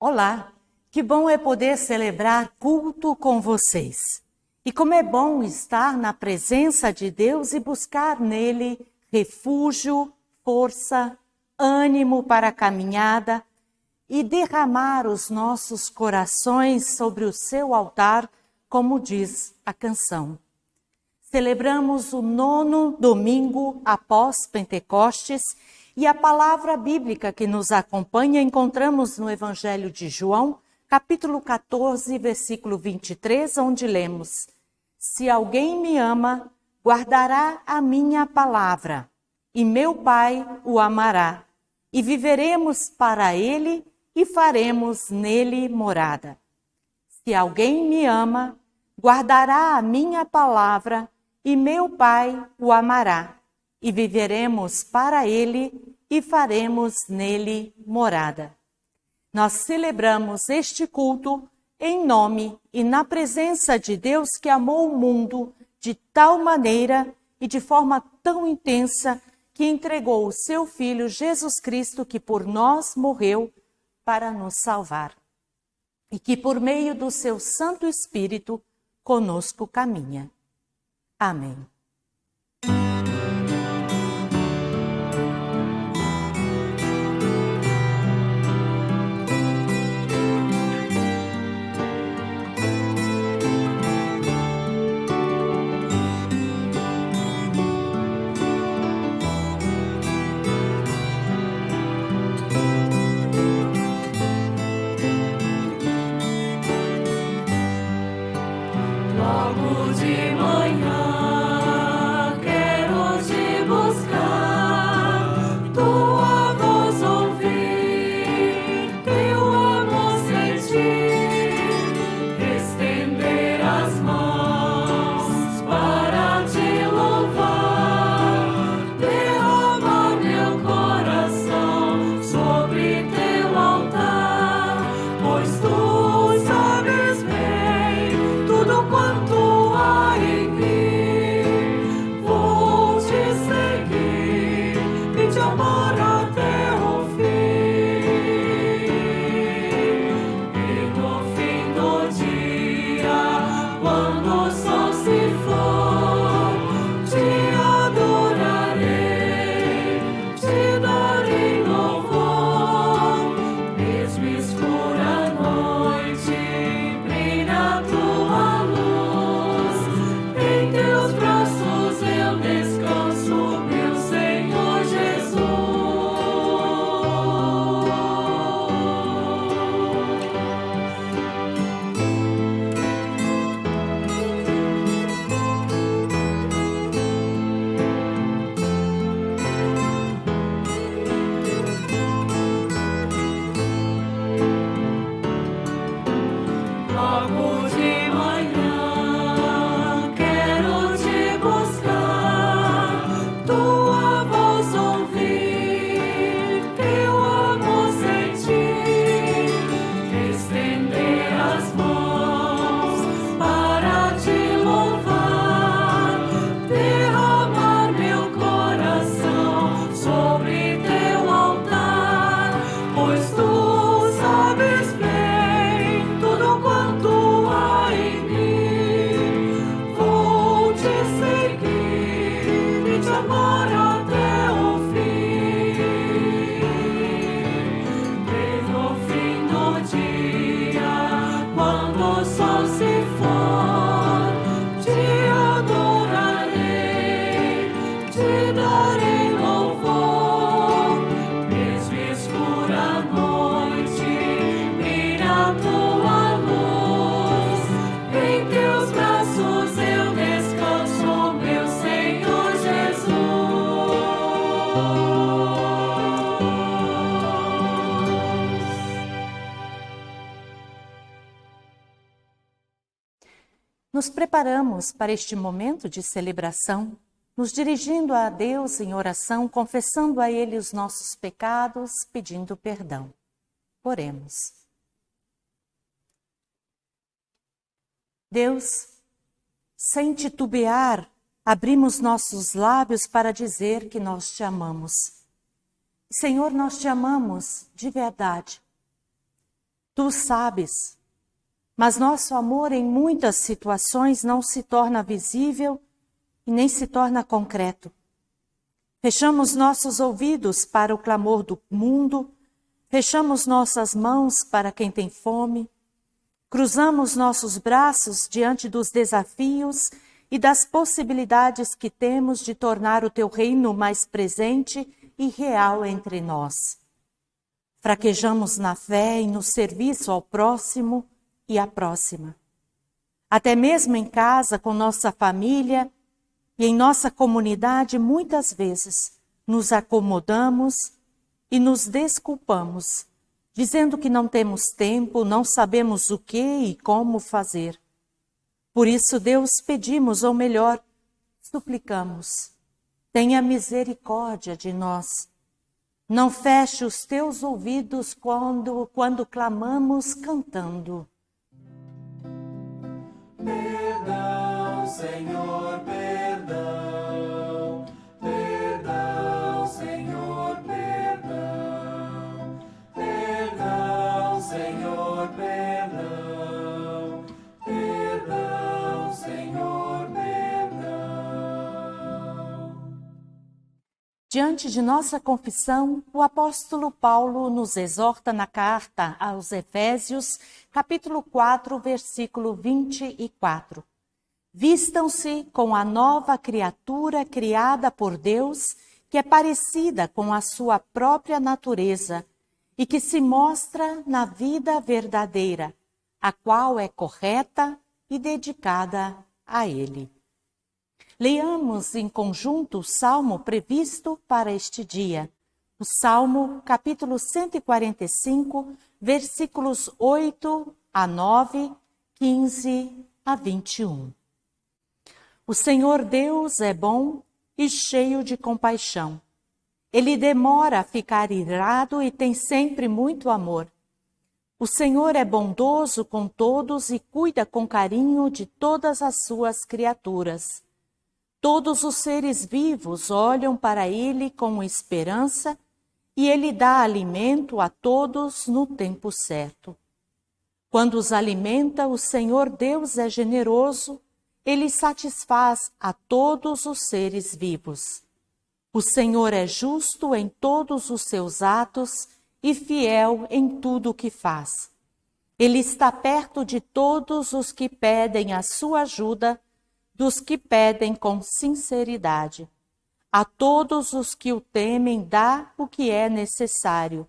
Olá, que bom é poder celebrar culto com vocês. E como é bom estar na presença de Deus e buscar nele refúgio, força, ânimo para a caminhada e derramar os nossos corações sobre o seu altar, como diz a canção. Celebramos o 9º domingo após Pentecostes e a palavra bíblica que nos acompanha encontramos no Evangelho de João, capítulo 14, versículo 23, onde lemos: Se alguém me ama, guardará a minha palavra, e meu Pai o amará, e viveremos para ele e faremos nele morada. Se alguém me ama, guardará a minha palavra, e meu Pai o amará, e viveremos para ele e faremos nele morada. Nós celebramos este culto em nome e na presença de Deus que amou o mundo de tal maneira e de forma tão intensa que entregou o seu Filho Jesus Cristo, que por nós morreu para nos salvar e que por meio do seu Santo Espírito conosco caminha. Amém. Logo de manhã quero te buscar, tua voz ouvir, teu amor sentir, estender as mãos para te louvar, derramar meu coração sobre teu altar, pois tu sabes bem tudo quanto há em mim. Vou te seguir e te amar até o fim. E no fim do dia, quando o sol se for, te adorarei, te darei louvor, mesmo escura noite, brilha tua luz. Em teus braços eu descanso, meu Senhor Jesus. Logo de manhã quero te buscar, tua voz ouvir, teu amor sentir, estender as mãos para te louvar, derramar meu coração sobre teu altar, pois tu sabes bem tudo quanto há em mim. Vou te seguir e te amar até o fim. E no fim do dia, quando o sol se for, te adorarei, te darei louvor, mesmo escura noite, brilha tua luz. Em teus braços eu descanso, meu Senhor Jesus. Nos preparamos para este momento de celebração, nos dirigindo a Deus em oração, confessando a Ele os nossos pecados, pedindo perdão. Oremos. Deus, sem titubear, abrimos nossos lábios para dizer que nós te amamos. Senhor, nós te amamos de verdade. Tu sabes, mas nosso amor em muitas situações não se torna visível e nem se torna concreto. Fechamos nossos ouvidos para o clamor do mundo, fechamos nossas mãos para quem tem fome, cruzamos nossos braços diante dos desafios e das possibilidades que temos de tornar o teu reino mais presente e real entre nós. Fraquejamos na fé e no serviço ao próximo e à próxima. Até mesmo em casa, com nossa família e em nossa comunidade, muitas vezes nos acomodamos e nos desculpamos, dizendo que não temos tempo, não sabemos o que e como fazer. Por isso, Deus, pedimos, ou melhor, suplicamos, tenha misericórdia de nós. Não feche os teus ouvidos quando clamamos cantando. Perdão, Senhor, perdão. Perdão, Senhor, perdão. Perdão, Senhor, perdão. Perdão, Senhor, perdão. Diante de nossa confissão, o apóstolo Paulo nos exorta na carta aos Efésios, capítulo 4, versículo 24. Vistam-se com a nova criatura criada por Deus, que é parecida com a sua própria natureza e que se mostra na vida verdadeira, a qual é correta e dedicada a Ele. Leamos em conjunto o salmo previsto para este dia. O Salmo, capítulo 145, versículos 8 a 9, 15 a 21. O Senhor Deus é bom e cheio de compaixão. Ele demora a ficar irado e tem sempre muito amor. O Senhor é bondoso com todos e cuida com carinho de todas as suas criaturas. Todos os seres vivos olham para Ele com esperança e Ele dá alimento a todos no tempo certo. Quando os alimenta, o Senhor Deus é generoso, Ele satisfaz a todos os seres vivos. O Senhor é justo em todos os seus atos e fiel em tudo o que faz. Ele está perto de todos os que pedem a sua ajuda, dos que pedem com sinceridade. A todos os que o temem dá o que é necessário.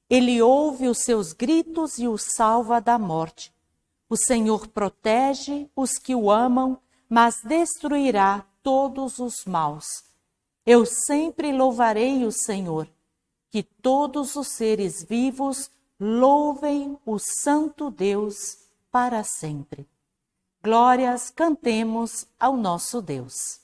Ele ouve os seus gritos e os salva da morte. O Senhor protege os que o amam, mas destruirá todos os maus. Eu sempre louvarei o Senhor. Que todos os seres vivos louvem o Santo Deus para sempre. Glórias, cantemos ao nosso Deus.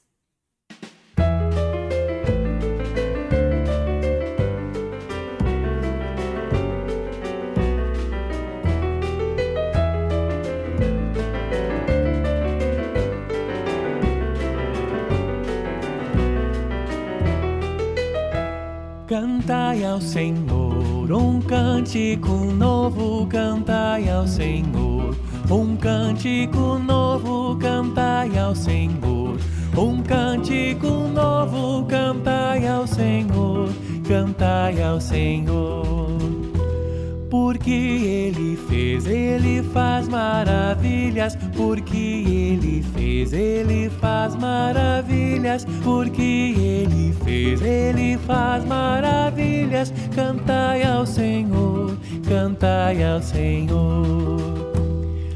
Cantai ao Senhor um cântico novo, cantai ao Senhor um cântico novo, cantai ao Senhor um cântico novo, cantai ao Senhor, cantai ao Senhor. Porque Ele fez, Ele faz maravilhas, porque Ele fez, Ele faz maravilhas, porque Ele fez, Ele faz maravilhas. Cantai ao Senhor, cantai ao Senhor.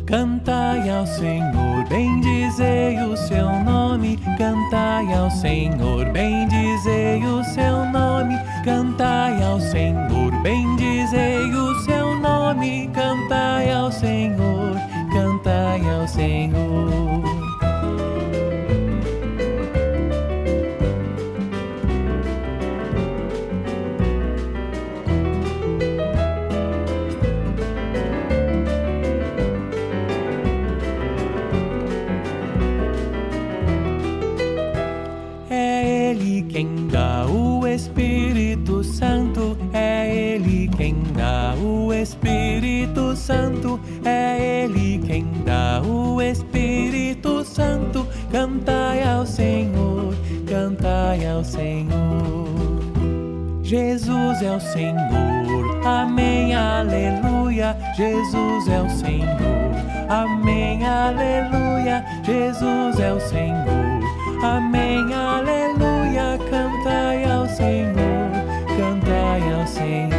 Cantai ao Senhor, bendizei o seu nome. Cantai ao Senhor, bendizei o seu nome. Cantai ao Senhor, bendizei o seu nome. Cantai ao Senhor, cantai ao Senhor. Ele quem dá o Espírito Santo, é Ele quem dá o Espírito Santo, é Ele quem dá o Espírito Santo. Cantai ao Senhor, cantai ao Senhor. Jesus é o Senhor, amém, aleluia. Jesus é o Senhor, amém, aleluia. Jesus é o Senhor, amém, aleluia. Cantai ao Senhor, cantai ao Senhor.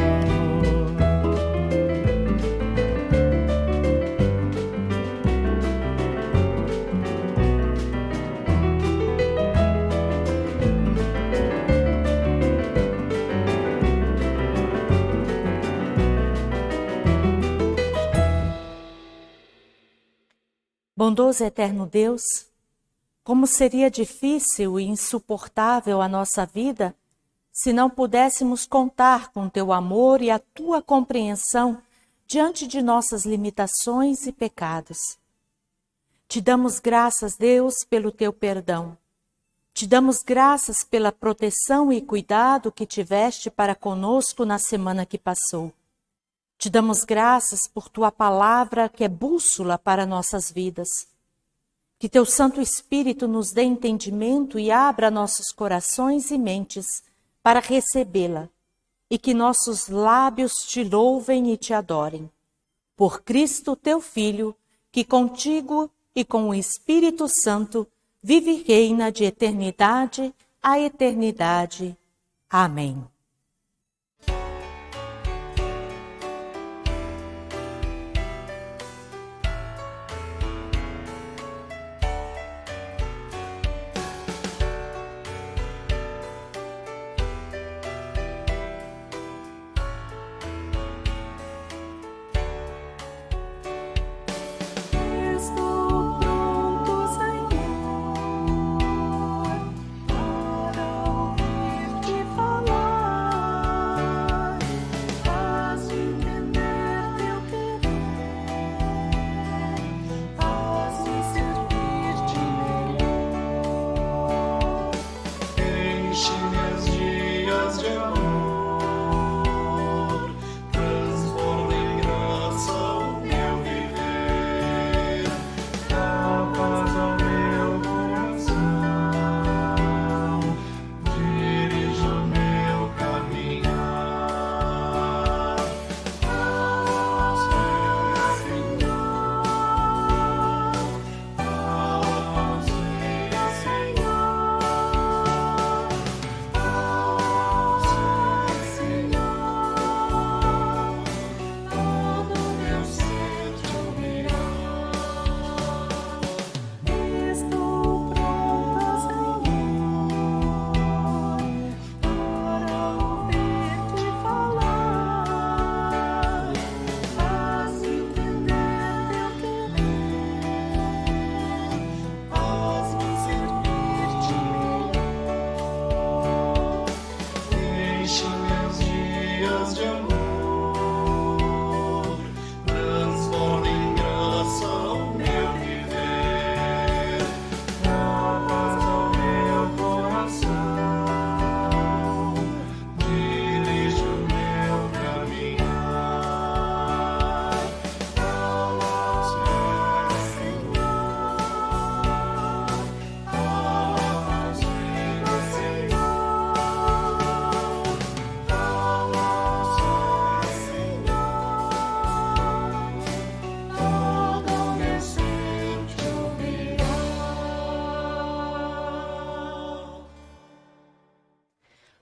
Bondoso e eterno Deus, como seria difícil e insuportável a nossa vida se não pudéssemos contar com teu amor e a tua compreensão diante de nossas limitações e pecados. Te damos graças, Deus, pelo teu perdão. Te damos graças pela proteção e cuidado que tiveste para conosco na semana que passou. Te damos graças por tua palavra que é bússola para nossas vidas. Que teu Santo Espírito nos dê entendimento e abra nossos corações e mentes para recebê-la, e que nossos lábios te louvem e te adorem. Por Cristo, teu Filho, que contigo e com o Espírito Santo vive e reina de eternidade a eternidade. Amém.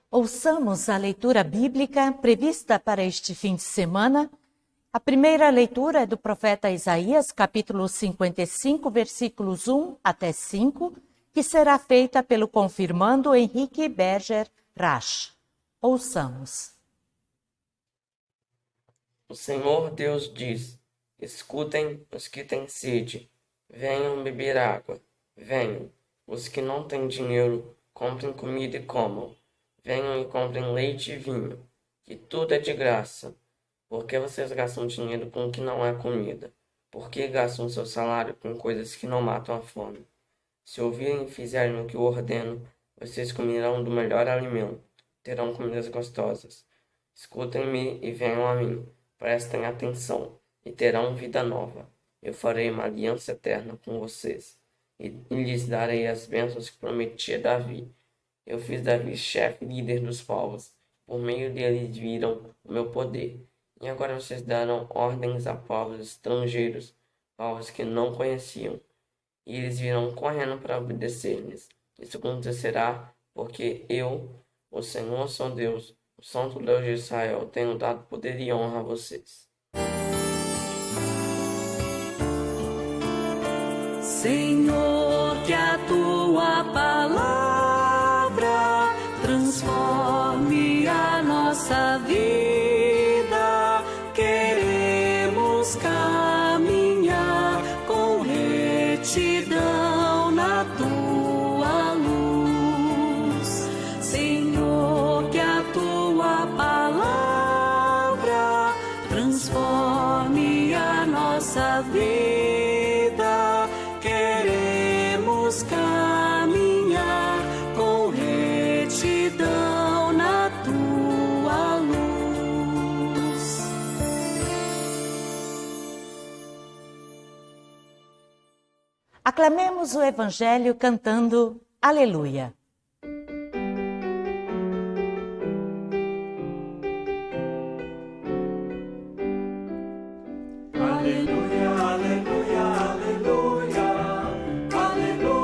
Ouçamos a leitura bíblica prevista para este fim de semana. A primeira leitura é do profeta Isaías, capítulo 55, versículos 1 até 5, que será feita pelo confirmando Henrique Berger Rasch. Ouçamos. O Senhor Deus diz: escutem os que têm sede, venham beber água, venham. Os que não têm dinheiro, comprem comida e comam. Venham e comprem leite e vinho, que tudo é de graça. Por que vocês gastam dinheiro com o que não é comida? Por que gastam seu salário com coisas que não matam a fome? Se ouvirem e fizerem o que eu ordeno, Vocês comerão do melhor alimento, terão comidas gostosas. Escutem-me e venham a mim, prestem atenção e terão vida nova. Eu farei uma aliança eterna com vocês e lhes darei as bênçãos que prometi a Davi. Eu fiz Davi chefe e líder dos povos. Por meio dele viram o meu poder. E agora vocês darão ordens a povos estrangeiros, povos que não conheciam. E eles virão correndo para obedecer-lhes. Isso acontecerá porque eu, o Senhor, sou Deus, o Santo Deus de Israel, tenho dado poder e honra a vocês. Senhor, que a tua palavra transforme a nossa vida. Queremos caminhar com retidão na tua luz. Senhor, que a tua palavra transforme a nossa vida. Queremos caminhar com retidão na tua luz. Aclamemos o Evangelho cantando Aleluia. Aleluia, aleluia, aleluia. Aleluia.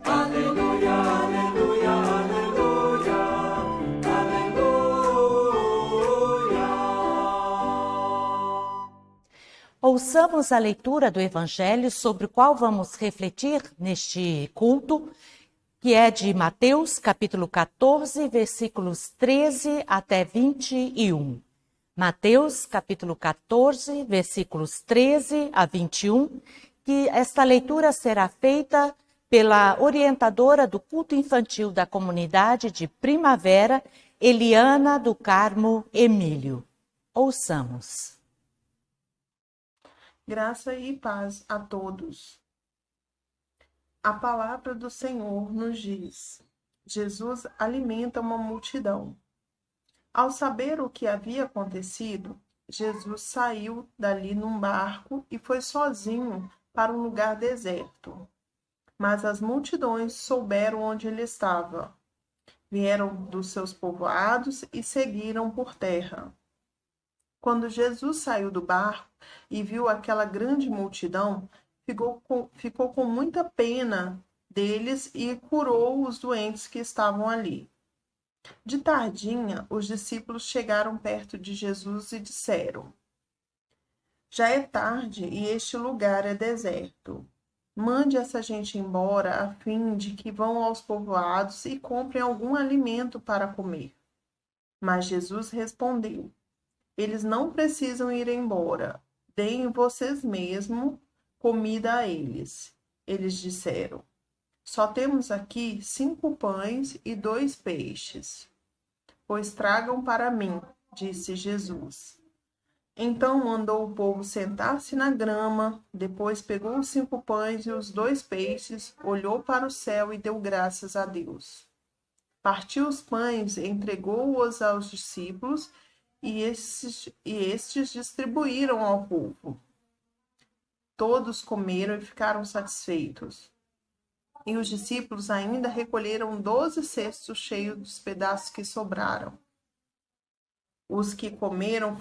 Aleluia, aleluia, aleluia. Aleluia. Ouçamos a leitura do Evangelho sobre o qual vamos refletir neste culto, que é de Mateus, capítulo 14, versículos 13 até 21. Mateus, capítulo 14, versículos 13 a 21, que esta leitura será feita pela orientadora do culto infantil da comunidade de Primavera, Eliana do Carmo Emílio. Ouçamos. Graça e paz a todos. A palavra do Senhor nos diz: Jesus alimenta uma multidão. Ao saber o que havia acontecido, Jesus saiu dali num barco e foi sozinho para um lugar deserto. Mas as multidões souberam onde ele estava. Vieram dos seus povoados e seguiram por terra. Quando Jesus saiu do barco e viu aquela grande multidão, ficou com muita pena deles e curou os doentes que estavam ali. De tardinha, os discípulos chegaram perto de Jesus e disseram: Já é tarde e este lugar é deserto. Mande essa gente embora a fim de que vão aos povoados e comprem algum alimento para comer. Mas Jesus respondeu: Eles não precisam ir embora. Deem vocês mesmos comida a eles. Eles disseram: Só temos aqui 5 pães e 2 peixes. Pois tragam para mim, disse Jesus. Então mandou o povo sentar-se na grama, depois pegou os 5 pães e os 2 peixes, olhou para o céu e deu graças a Deus. Partiu os pães, entregou-os aos discípulos e estes distribuíram ao povo. Todos comeram e ficaram satisfeitos. E os discípulos ainda recolheram 12 cestos cheios dos pedaços que sobraram. Os que comeram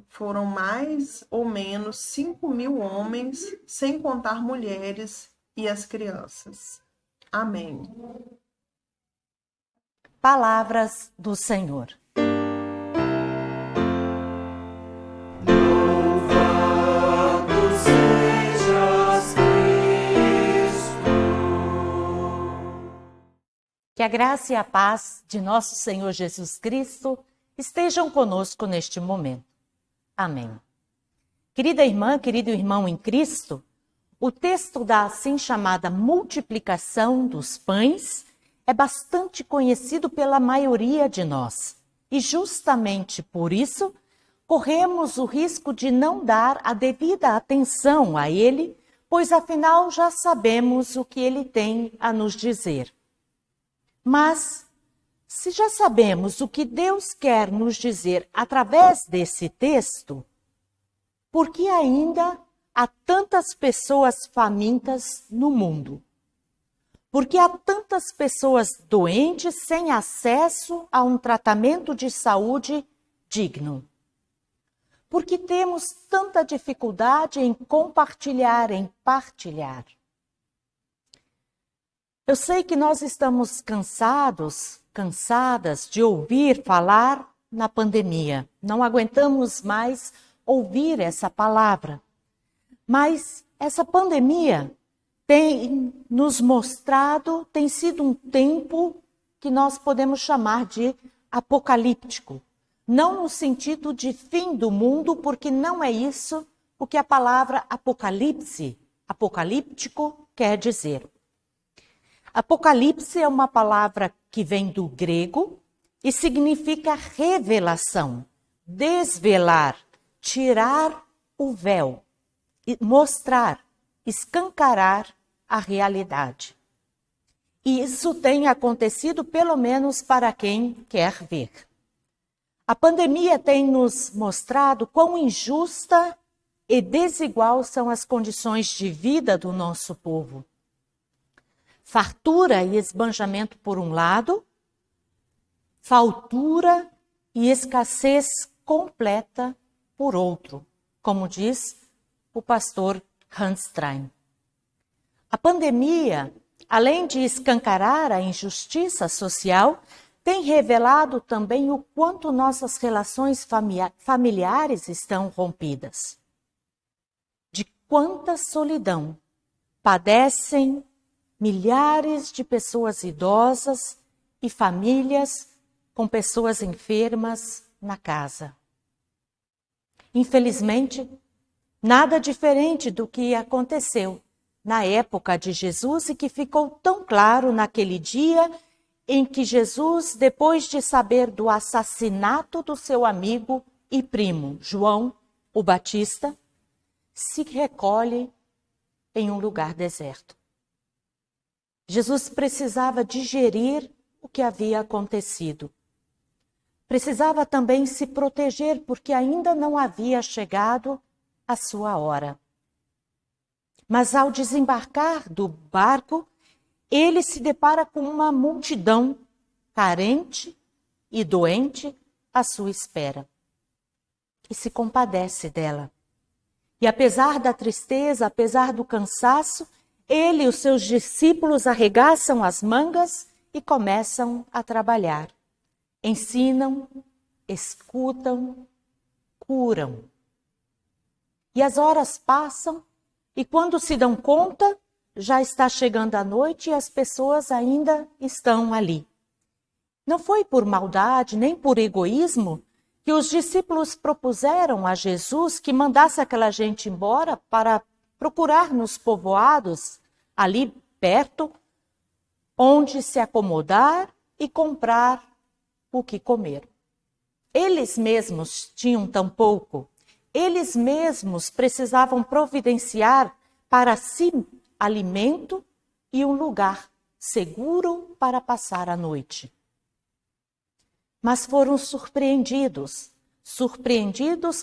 foram mais ou menos 5.000 homens, sem contar mulheres e as crianças. Amém. Palavras do Senhor. Que a graça e a paz de nosso Senhor Jesus Cristo estejam conosco neste momento. Amém. Querida irmã, querido irmão em Cristo, o texto da assim chamada multiplicação dos pães é bastante conhecido pela maioria de nós. E justamente por isso, corremos o risco de não dar a devida atenção a ele, pois afinal já sabemos o que ele tem a nos dizer. Mas, se já sabemos o que Deus quer nos dizer através desse texto, por que ainda há tantas pessoas famintas no mundo? Por que há tantas pessoas doentes sem acesso a um tratamento de saúde digno? Por que temos tanta dificuldade em compartilhar, em partilhar? Eu sei que nós estamos cansadas de ouvir falar na pandemia. Não aguentamos mais ouvir essa palavra. Mas essa pandemia tem nos mostrado, tem sido um tempo que nós podemos chamar de apocalíptico. Não no sentido de fim do mundo, porque não é isso o que a palavra apocalíptico quer dizer. Apocalipse é uma palavra que vem do grego e significa revelação, desvelar, tirar o véu, mostrar, escancarar a realidade. E isso tem acontecido pelo menos para quem quer ver. A pandemia tem nos mostrado quão injusta e desigual são as condições de vida do nosso povo. Fartura e esbanjamento por um lado, faltura e escassez completa por outro, como diz o pastor Hans Strein. A pandemia, além de escancarar a injustiça social, tem revelado também o quanto nossas relações familiares estão rompidas. De quanta solidão padecem milhares de pessoas idosas e famílias com pessoas enfermas na casa. Infelizmente, nada diferente do que aconteceu na época de Jesus e que ficou tão claro naquele dia em que Jesus, depois de saber do assassinato do seu amigo e primo, João, o Batista, se recolhe em um lugar deserto. Jesus precisava digerir o que havia acontecido. Precisava também se proteger, porque ainda não havia chegado a sua hora. Mas ao desembarcar do barco, ele se depara com uma multidão carente e doente à sua espera. E se compadece dela. E apesar da tristeza, apesar do cansaço, ele e os seus discípulos arregaçam as mangas e começam a trabalhar. Ensinam, escutam, curam. E as horas passam e quando se dão conta, já está chegando a noite e as pessoas ainda estão ali. Não foi por maldade nem por egoísmo que os discípulos propuseram a Jesus que mandasse aquela gente embora para procurar nos povoados, ali perto, onde se acomodar e comprar o que comer. Eles mesmos tinham tão pouco, eles mesmos precisavam providenciar para si alimento e um lugar seguro para passar a noite. Mas foram surpreendidos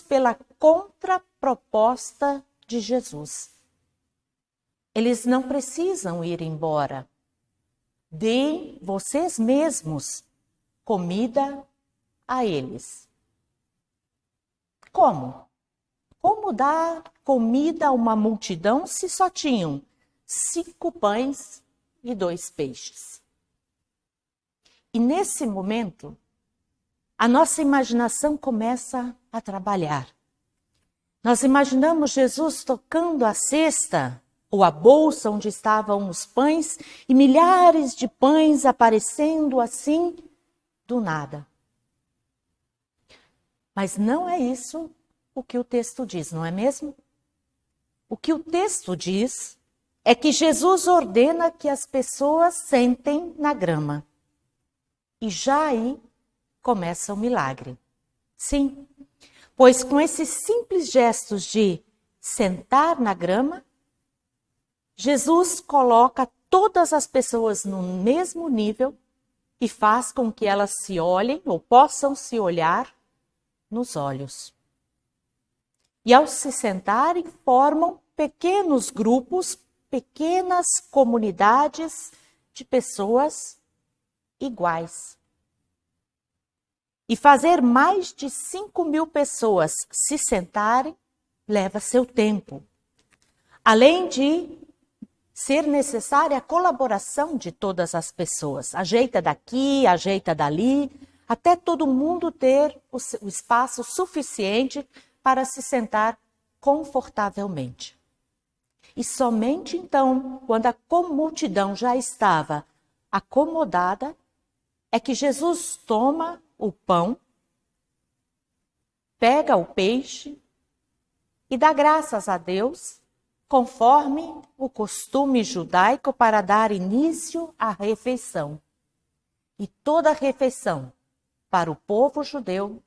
pela contraproposta de Jesus. Eles não precisam ir embora. Deem vocês mesmos comida a eles. Como? Como dar comida a uma multidão se só tinham 5 pães e 2 peixes? E nesse momento, a nossa imaginação começa a trabalhar. Nós imaginamos Jesus tocando a cesta ou a bolsa onde estavam os pães e milhares de pães aparecendo assim do nada. Mas não é isso o que o texto diz, não é mesmo? O que o texto diz é que Jesus ordena que as pessoas sentem na grama. E já aí começa o milagre. Sim, pois com esses simples gestos de sentar na grama, Jesus coloca todas as pessoas no mesmo nível e faz com que elas se olhem ou possam se olhar nos olhos. E ao se sentarem, formam pequenos grupos, pequenas comunidades de pessoas iguais. E fazer mais de 5.000 pessoas se sentarem leva seu tempo. Além de ser necessária a colaboração de todas as pessoas. Ajeita daqui, ajeita dali, até todo mundo ter o espaço suficiente para se sentar confortavelmente. E somente então, quando a multidão já estava acomodada, é que Jesus toma o pão, pega o peixe e dá graças a Deus, conforme o costume judaico para dar início à refeição. E toda refeição, para o povo judeu,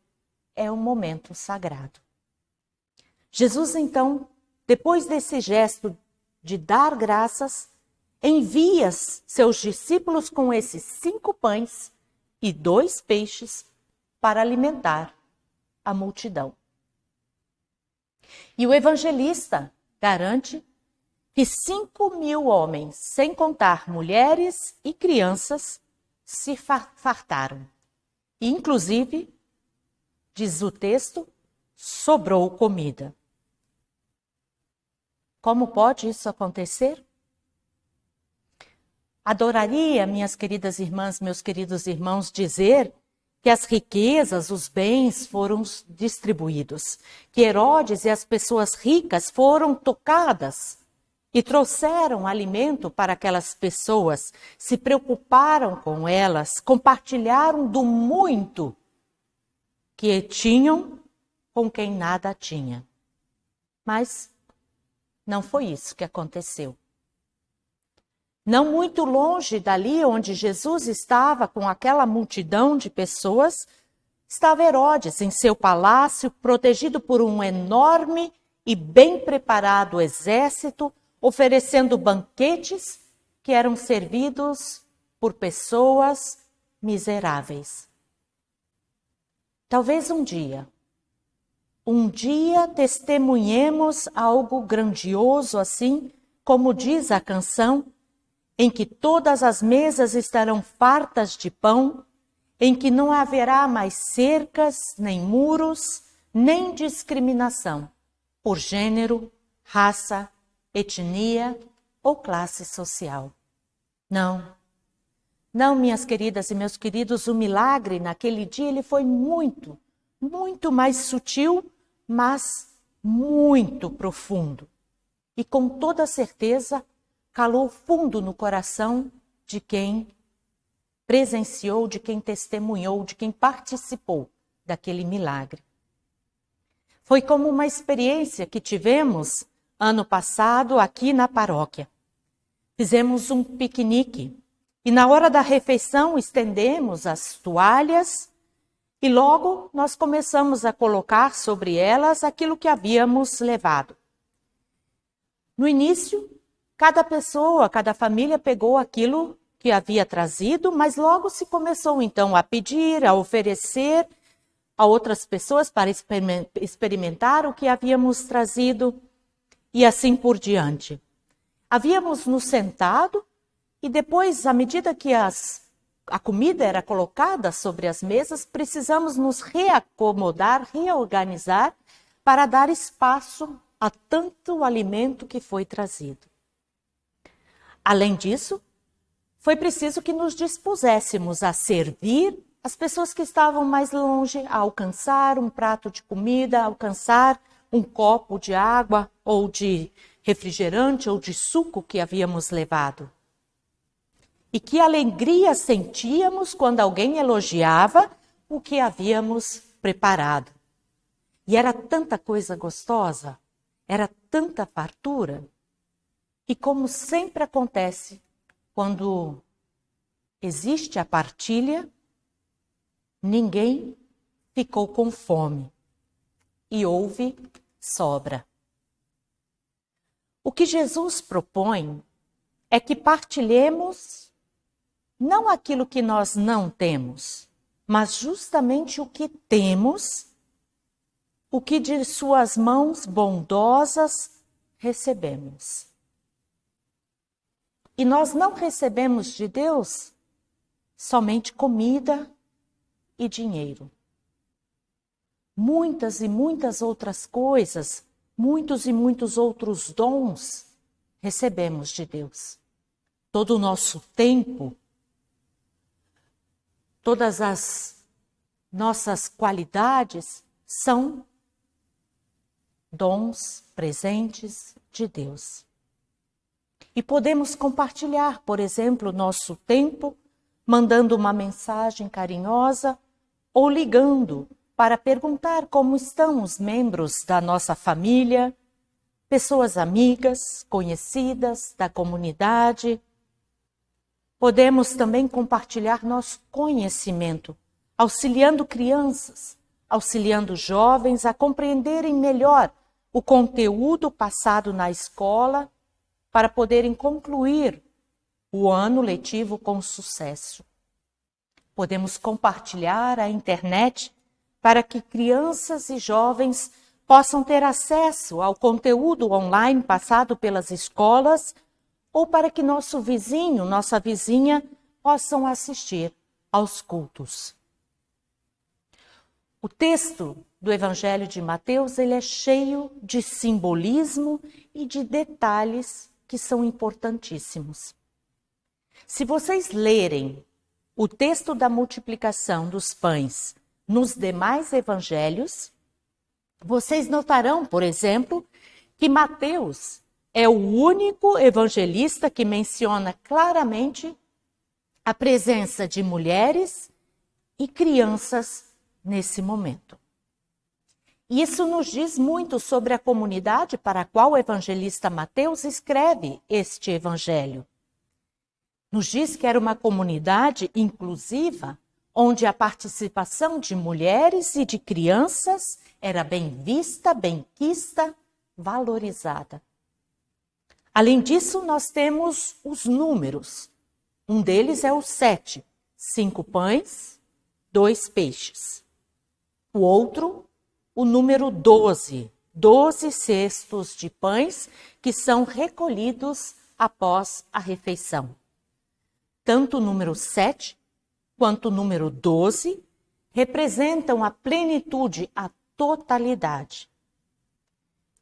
é um momento sagrado. Jesus, então, depois desse gesto de dar graças, envia seus discípulos com esses 5 pães e 2 peixes para alimentar a multidão. E o evangelista garante que 5.000 homens, sem contar mulheres e crianças, se fartaram. E, inclusive, diz o texto, sobrou comida. Como pode isso acontecer? Adoraria, minhas queridas irmãs, meus queridos irmãos, dizer que as riquezas, os bens foram distribuídos, que Herodes e as pessoas ricas foram tocadas e trouxeram alimento para aquelas pessoas, se preocuparam com elas, compartilharam do muito que tinham com quem nada tinha. Mas não foi isso que aconteceu. Não muito longe dali onde Jesus estava com aquela multidão de pessoas, estava Herodes em seu palácio, protegido por um enorme e bem preparado exército, oferecendo banquetes que eram servidos por pessoas miseráveis. Talvez um dia testemunhemos algo grandioso assim, como diz a canção, em que todas as mesas estarão fartas de pão, em que não haverá mais cercas, nem muros, nem discriminação por gênero, raça, etnia ou classe social. Não, minhas queridas e meus queridos, o milagre naquele dia ele foi muito mais sutil, mas muito profundo. E com toda certeza, calou fundo no coração de quem presenciou, de quem testemunhou, de quem participou daquele milagre. Foi como uma experiência que tivemos ano passado aqui na paróquia. Fizemos um piquenique e na hora da refeição estendemos as toalhas e logo nós começamos a colocar sobre elas aquilo que havíamos levado. No início, cada pessoa, cada família pegou aquilo que havia trazido, mas logo se começou então a pedir, a oferecer a outras pessoas para experimentar o que havíamos trazido e assim por diante. Havíamos nos sentado e depois, à medida que a comida era colocada sobre as mesas, precisamos nos reacomodar, reorganizar para dar espaço a tanto alimento que foi trazido. Além disso, foi preciso que nos dispuséssemos a servir as pessoas que estavam mais longe, a alcançar um prato de comida, a alcançar um copo de água ou de refrigerante ou de suco que havíamos levado. E que alegria sentíamos quando alguém elogiava o que havíamos preparado. E era tanta coisa gostosa, era tanta fartura. E como sempre acontece, quando existe a partilha, ninguém ficou com fome e houve sobra. O que Jesus propõe é que partilhemos não aquilo que nós não temos, mas justamente o que temos, o que de suas mãos bondosas recebemos. E nós não recebemos de Deus somente comida e dinheiro. Muitas e muitas outras coisas, muitos e muitos outros dons recebemos de Deus. Todo o nosso tempo, todas as nossas qualidades são dons, presentes de Deus. E podemos compartilhar, por exemplo, nosso tempo, mandando uma mensagem carinhosa ou ligando para perguntar como estão os membros da nossa família, pessoas amigas, conhecidas da comunidade. Podemos também compartilhar nosso conhecimento, auxiliando crianças, auxiliando jovens a compreenderem melhor o conteúdo passado na escola para poderem concluir o ano letivo com sucesso. Podemos compartilhar a internet para que crianças e jovens possam ter acesso ao conteúdo online passado pelas escolas ou para que nosso vizinho, nossa vizinha possam assistir aos cultos. O texto do Evangelho de Mateus, ele é cheio de simbolismo e de detalhes que são importantíssimos. Se vocês lerem o texto da multiplicação dos pães nos demais evangelhos, vocês notarão, por exemplo, que Mateus é o único evangelista que menciona claramente a presença de mulheres e crianças nesse momento. Isso nos diz muito sobre a comunidade para a qual o evangelista Mateus escreve este evangelho. Nos diz que era uma comunidade inclusiva, onde a participação de mulheres e de crianças era bem vista, bem quista, valorizada. Além disso, nós temos os números. Um deles é o 7, 5 pães, 2 peixes. O outro, o número 12, 12 cestos de pães que são recolhidos após a refeição. Tanto o número 7 quanto o número 12 representam a plenitude, a totalidade.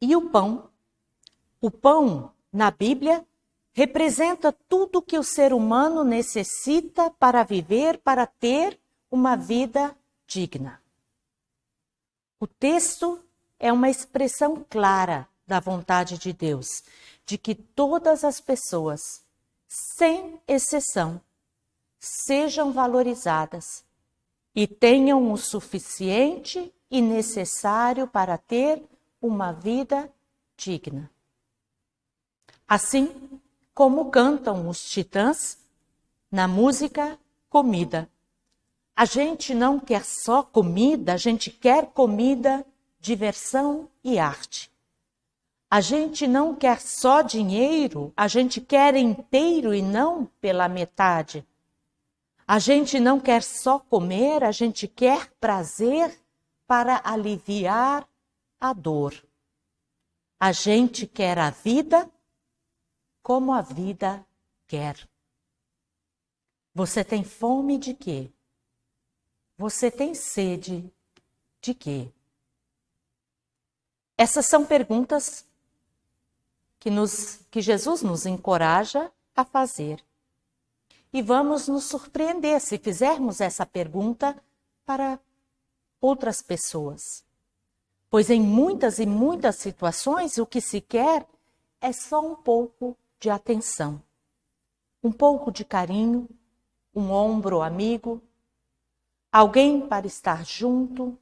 E o pão na Bíblia representa tudo que o ser humano necessita para viver, para ter uma vida digna. O texto é uma expressão clara da vontade de Deus, de que todas as pessoas, sem exceção, sejam valorizadas e tenham o suficiente e necessário para ter uma vida digna. Assim como cantam os Titãs na música Comida. A gente não quer só comida, a gente quer comida, diversão e arte. A gente não quer só dinheiro, a gente quer inteiro e não pela metade. A gente não quer só comer, a gente quer prazer para aliviar a dor. A gente quer a vida como a vida quer. Você tem fome de quê? Você tem sede de quê? Essas são perguntas que Jesus nos encoraja a fazer. E vamos nos surpreender se fizermos essa pergunta para outras pessoas. Pois em muitas e muitas situações o que se quer é só um pouco de atenção, um pouco de carinho, um ombro amigo, alguém para estar junto,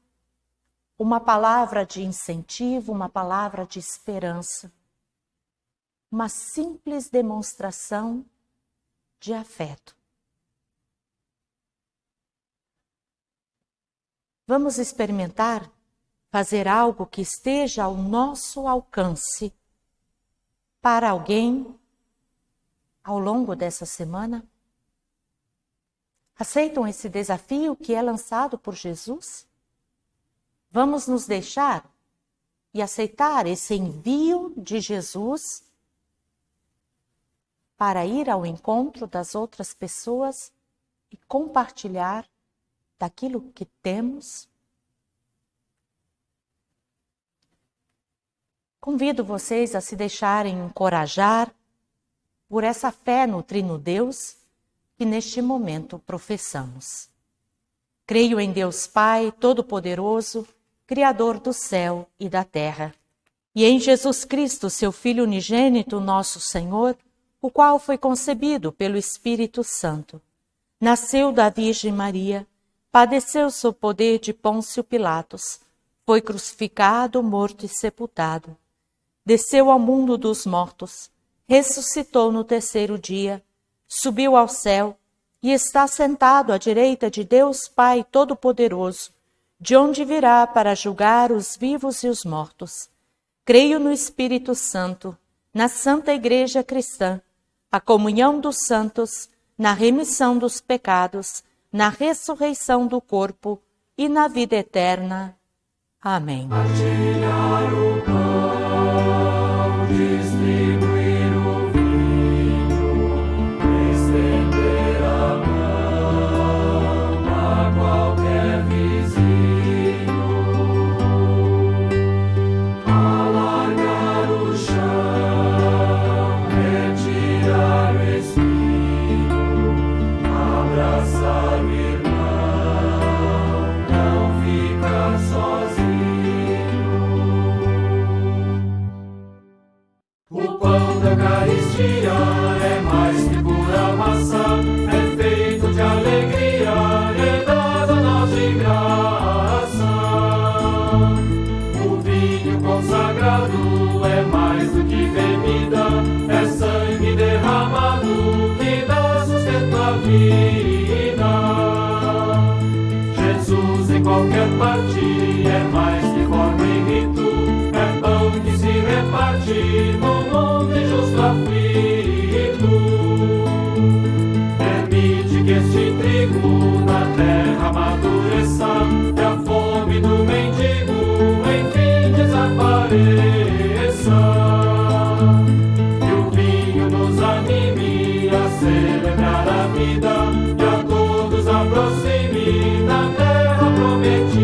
uma palavra de incentivo, uma palavra de esperança, uma simples demonstração de afeto. Vamos experimentar fazer algo que esteja ao nosso alcance para alguém ao longo dessa semana? Aceitam esse desafio que é lançado por Jesus? Vamos nos deixar e aceitar esse envio de Jesus para ir ao encontro das outras pessoas e compartilhar daquilo que temos? Convido vocês a se deixarem encorajar por essa fé no Trino Deus que neste momento professamos. Creio em Deus Pai Todo-Poderoso, Criador do céu e da terra, e em Jesus Cristo, seu Filho unigênito, nosso Senhor, o qual foi concebido pelo Espírito Santo. Nasceu da Virgem Maria, padeceu sob o poder de Pôncio Pilatos, foi crucificado, morto e sepultado. Desceu ao mundo dos mortos, ressuscitou no terceiro dia, subiu ao céu e está sentado à direita de Deus Pai Todo-Poderoso, de onde virá para julgar os vivos e os mortos. Creio no Espírito Santo, na Santa Igreja Cristã, a comunhão dos santos, na remissão dos pecados, na ressurreição do corpo e na vida eterna. Amém. Partilhar o pão, distribuir o vinho, estender a mão a qualquer vizinho, alargar o chão, retirar o espinho, abraçar o irmão, não ficar sozinho. O pão da Eucaristia é mais que pura maçã, é feito de alegria, é dado a nós de graça. O vinho consagrado é mais do que bebida, é sangue derramado que dá sustento à vida. Jesus em qualquer parte é mais que forma e rito, é pão que se reparte no mundo injusto aflito. Permite que este trigo na terra amadureça, que a fome do mendigo enfim desapareça. Que o vinho nos anime a celebrar a vida e a todos aproxime da terra prometida.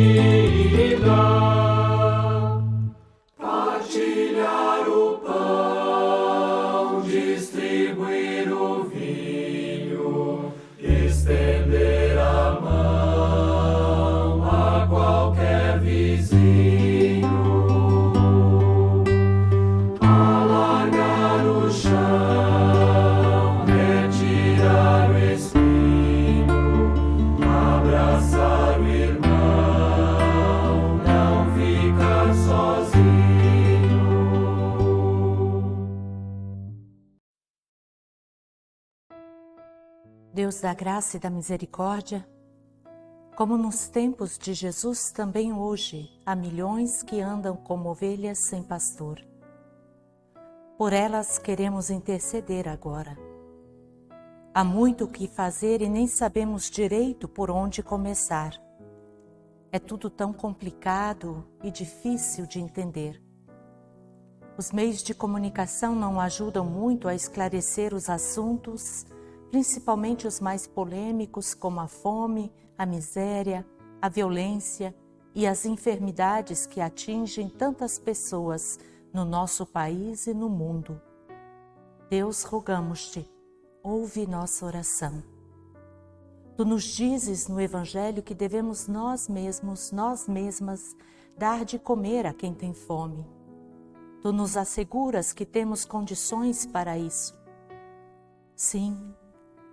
Partilhar o pão, distribuir o vinho, estender a mão a qualquer vizinho, alargar o chão, retirar o espinho, abraçar o irmão, não ficar sozinho. Deus da graça e da misericórdia, como nos tempos de Jesus, também hoje há milhões que andam como ovelhas sem pastor. Por elas queremos interceder agora. Há muito o que fazer e nem sabemos direito por onde começar. É tudo tão complicado e difícil de entender. Os meios de comunicação não ajudam muito a esclarecer os assuntos, principalmente os mais polêmicos, como a fome, a miséria, a violência e as enfermidades que atingem tantas pessoas no nosso país e no mundo. Deus, rogamos-te, ouve nossa oração. Tu nos dizes no Evangelho que devemos nós mesmos, nós mesmas, dar de comer a quem tem fome. Tu nos asseguras que temos condições para isso. Sim,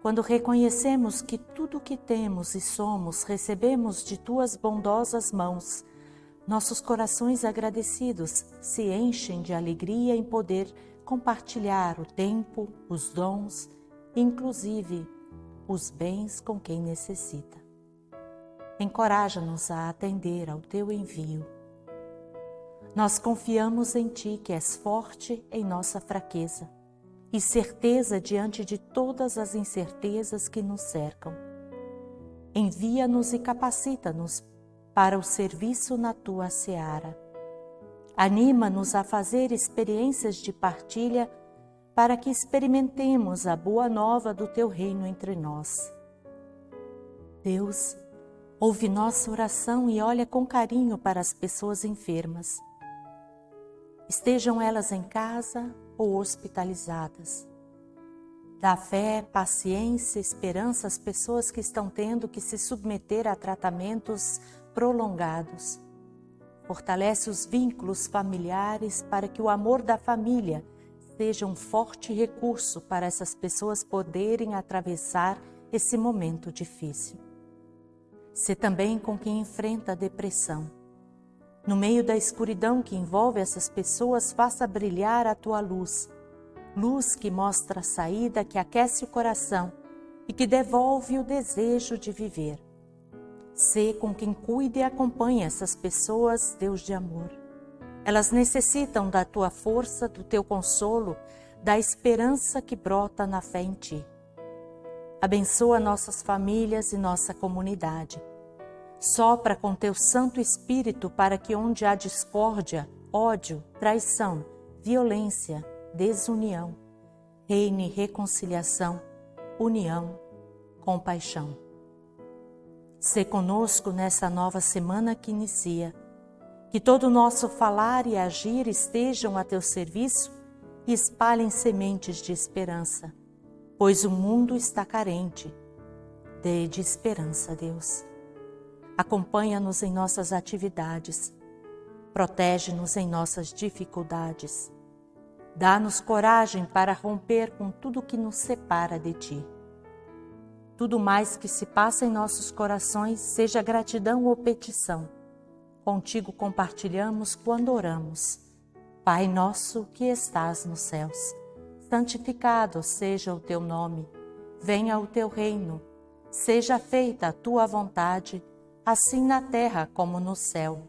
quando reconhecemos que tudo o que temos e somos recebemos de tuas bondosas mãos, nossos corações agradecidos se enchem de alegria em poder compartilhar o tempo, os dons, inclusive os bens com quem necessita. Encoraja-nos a atender ao teu envio. Nós confiamos em Ti, que és forte em nossa fraqueza e certeza diante de todas as incertezas que nos cercam. Envia-nos e capacita-nos para o serviço na Tua seara. Anima-nos a fazer experiências de partilha para que experimentemos a boa nova do Teu reino entre nós. Deus, ouve nossa oração e olha com carinho para as pessoas enfermas. Estejam elas em casa ou hospitalizadas. Dá fé, paciência, esperança às pessoas que estão tendo que se submeter a tratamentos prolongados. Fortalece os vínculos familiares para que o amor da família seja um forte recurso para essas pessoas poderem atravessar esse momento difícil. Sê também com quem enfrenta a depressão. No meio da escuridão que envolve essas pessoas, faça brilhar a Tua luz. Luz que mostra a saída, que aquece o coração e que devolve o desejo de viver. Sê com quem cuida e acompanha essas pessoas, Deus de amor. Elas necessitam da Tua força, do Teu consolo, da esperança que brota na fé em Ti. Abençoa nossas famílias e nossa comunidade. Sopra com Teu Santo Espírito para que onde há discórdia, ódio, traição, violência, desunião, reine reconciliação, união, compaixão. Sê conosco nessa nova semana que inicia. Que todo o nosso falar e agir estejam a Teu serviço e espalhem sementes de esperança, pois o mundo está carente. Dê de esperança, Deus. Acompanha-nos em nossas atividades. Protege-nos em nossas dificuldades. Dá-nos coragem para romper com tudo que nos separa de Ti. Tudo mais que se passa em nossos corações, seja gratidão ou petição, contigo compartilhamos quando oramos. Pai nosso que estás nos céus, santificado seja o Teu nome. Venha o Teu reino. Seja feita a Tua vontade, assim na terra como no céu.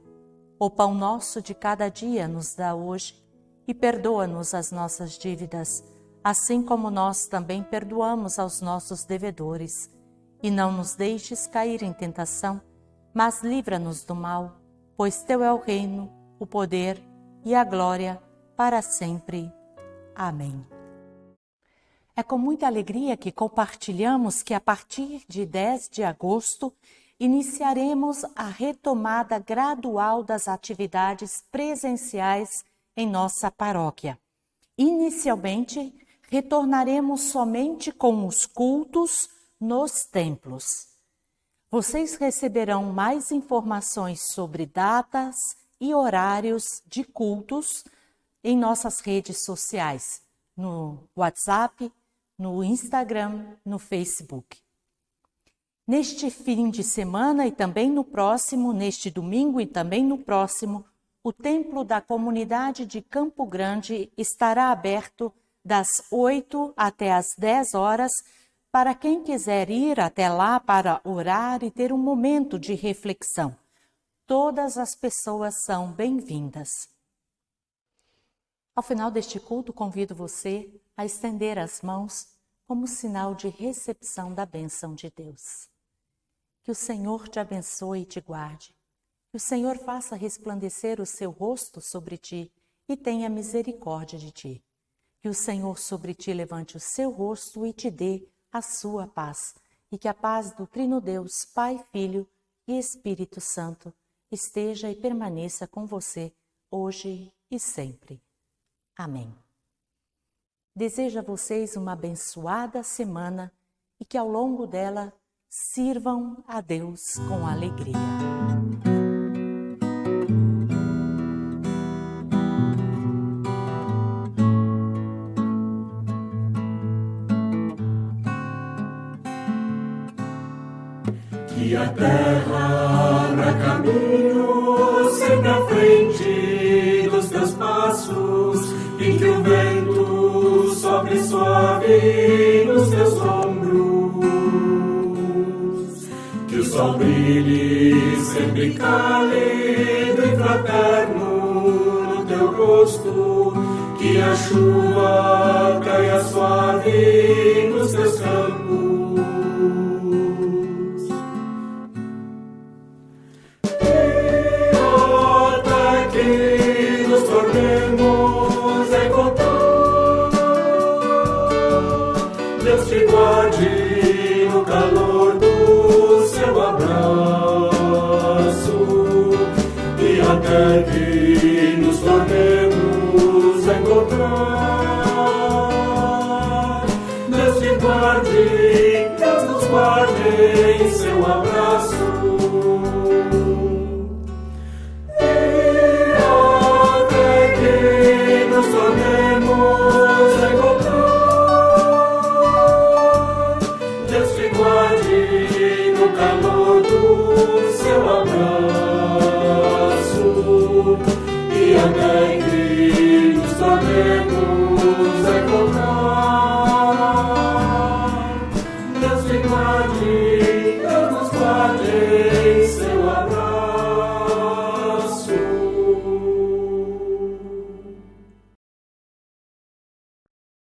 O pão nosso de cada dia nos dá hoje e perdoa-nos as nossas dívidas, assim como nós também perdoamos aos nossos devedores. E não nos deixes cair em tentação, mas livra-nos do mal, pois Teu é o reino, o poder e a glória para sempre. Amém. É com muita alegria que compartilhamos que a partir de 10 de agosto iniciaremos a retomada gradual das atividades presenciais em nossa paróquia. Inicialmente, retornaremos somente com os cultos nos templos. Vocês receberão mais informações sobre datas e horários de cultos em nossas redes sociais, no WhatsApp, no Instagram, no Facebook. Neste fim de semana e também no próximo, neste domingo e também no próximo, o Templo da Comunidade de Campo Grande estará aberto das 8 até as 10 horas para quem quiser ir até lá para orar e ter um momento de reflexão. Todas as pessoas são bem-vindas. Ao final deste culto, convido você a estender as mãos como sinal de recepção da bênção de Deus. Que o Senhor te abençoe e te guarde. Que o Senhor faça resplandecer o seu rosto sobre ti e tenha misericórdia de ti. Que o Senhor sobre ti levante o seu rosto e te dê a sua paz. E que a paz do Trino Deus, Pai, Filho e Espírito Santo esteja e permaneça com você hoje e sempre. Amém. Desejo a vocês uma abençoada semana e que ao longo dela sirvam a Deus com alegria. Que a terra abra caminho sempre à frente dos teus passos e que o vento sopre suave nos teus ombros. Que o sol brilhe sempre cálido e fraterno no teu rosto, que a chuva caia suave nos teus campos. Que nos tornemos a encontrar, Deus te guarde no calor do seu abraço, e até que nos tornemos a encontrar, Deus te guarde, Deus nos guarde em seu abraço. Nos tornemos a encontrar, Deus te guarde no calor do seu abraço, e até